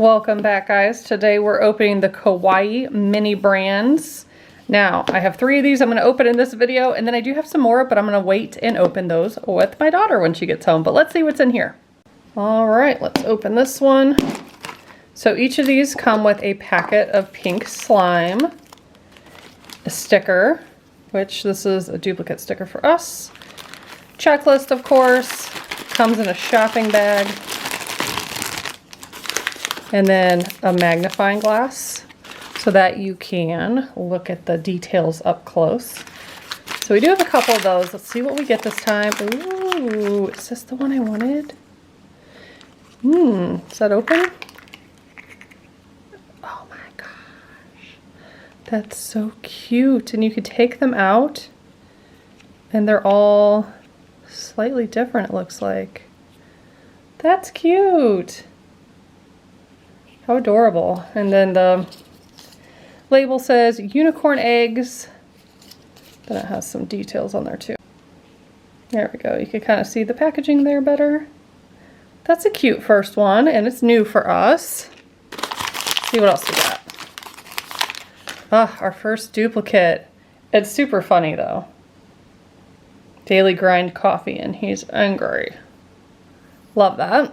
Welcome back, guys. Today we're opening the Kawaii Mini Brands. Now, I have 3 of these I'm going to open in this video, and then I do have some more, but I'm going to wait and open those with my daughter when she gets home. But let's see what's in here. All right, let's open this one. So each of these come with a packet of pink slime, a sticker, which this is a duplicate sticker for us, checklist, of course, comes in a shopping bag, and then a magnifying glass so that you can look at the details up close. So we do have a couple of those. Let's see what we get this time. Ooh, is this the one I wanted? Is that open? Oh my gosh. That's so cute. And you could take them out and they're all slightly different, it looks like. That's cute. How adorable. And then the label says unicorn eggs. Then it has some details on there too. There we go. You can kind of see the packaging there better. That's a cute first one, and it's new for us. Let's see what else we got. Ah, our first duplicate. It's super funny though. Daily grind coffee, and he's angry. Love that.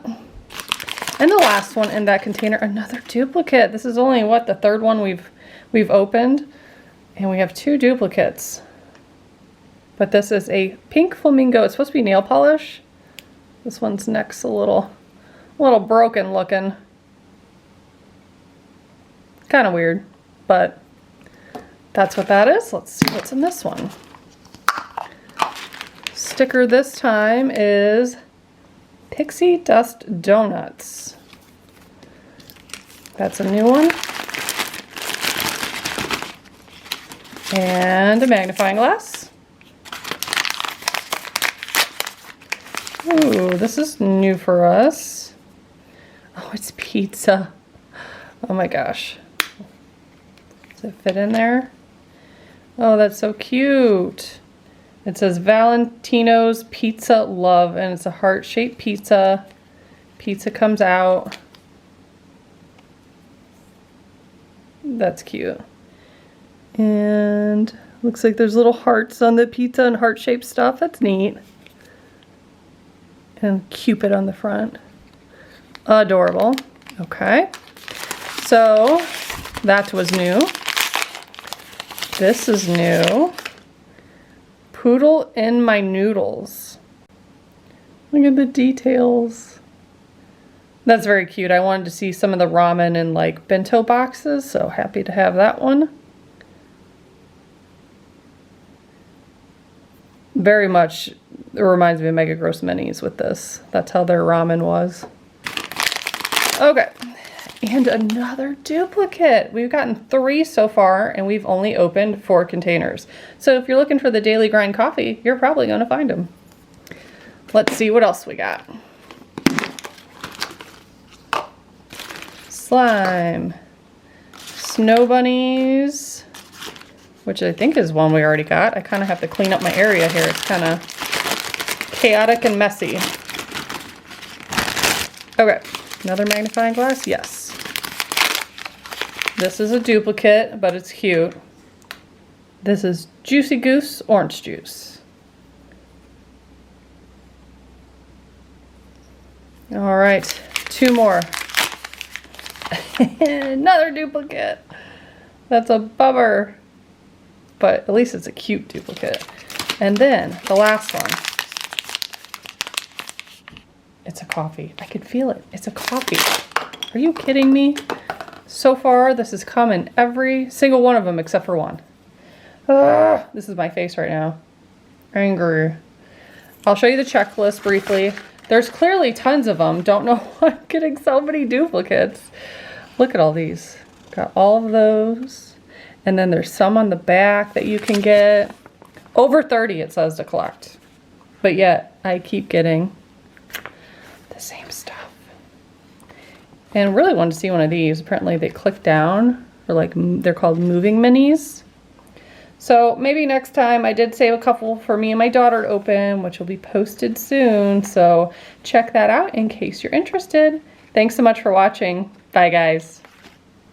And the last one in that container, another duplicate. This is only, what, the 3rd one we've opened, and we have 2 duplicates. But this is a pink flamingo. It's supposed to be nail polish. This one's neck's a little broken looking. Kind of weird, but that's what that is. Let's see what's in this one. Sticker this time is Pixie Dust Donuts. That's a new one. And a magnifying glass. Ooh, this is new for us. Oh, it's pizza. Oh my gosh. Does it fit in there? Oh, that's so cute. It says Valentino's Pizza Love, and it's a heart-shaped pizza. Pizza comes out. That's cute. And looks like there's little hearts on the pizza and heart-shaped stuff. That's neat. And Cupid on the front. Adorable. Okay. So that was new. This is new. Poodle in my noodles. Look at the details. That's very cute. I wanted to see some of the ramen in like bento boxes, so happy to have that one. Very much, it reminds me of Mega Gross Minis with this. That's how their ramen was. Okay, and another duplicate. We've gotten 3 so far, and we've only opened 4 containers. So if you're looking for the Daily Grind coffee, you're probably going to find them. Let's see what else we got. Slime. Snow bunnies, which I think is one we already got. I kind of have to clean up my area here. It's kind of chaotic and messy. Okay, another magnifying glass, yes. This is a duplicate, but it's cute. This is Juicy Goose orange juice. All right, 2 more. Another duplicate. That's a bummer, but at least it's a cute duplicate. And then the last one. It's a coffee. I could feel it. It's a coffee. Are you kidding me? So far, this has come in every single one of them except for one. This is my face right now. Angry. I'll show you the checklist briefly. There's clearly tons of them. Don't know why I'm getting so many duplicates. Look at all these. Got all of those. And then there's some on the back that you can get. Over 30 it says to collect. But yet, I keep getting the same stuff. And really wanted to see one of these. Apparently they click down. Or like, they're called moving minis. So maybe next time. I did save a couple for me and my daughter to open, which will be posted soon. So check that out in case you're interested. Thanks so much for watching. Bye. Bye, guys.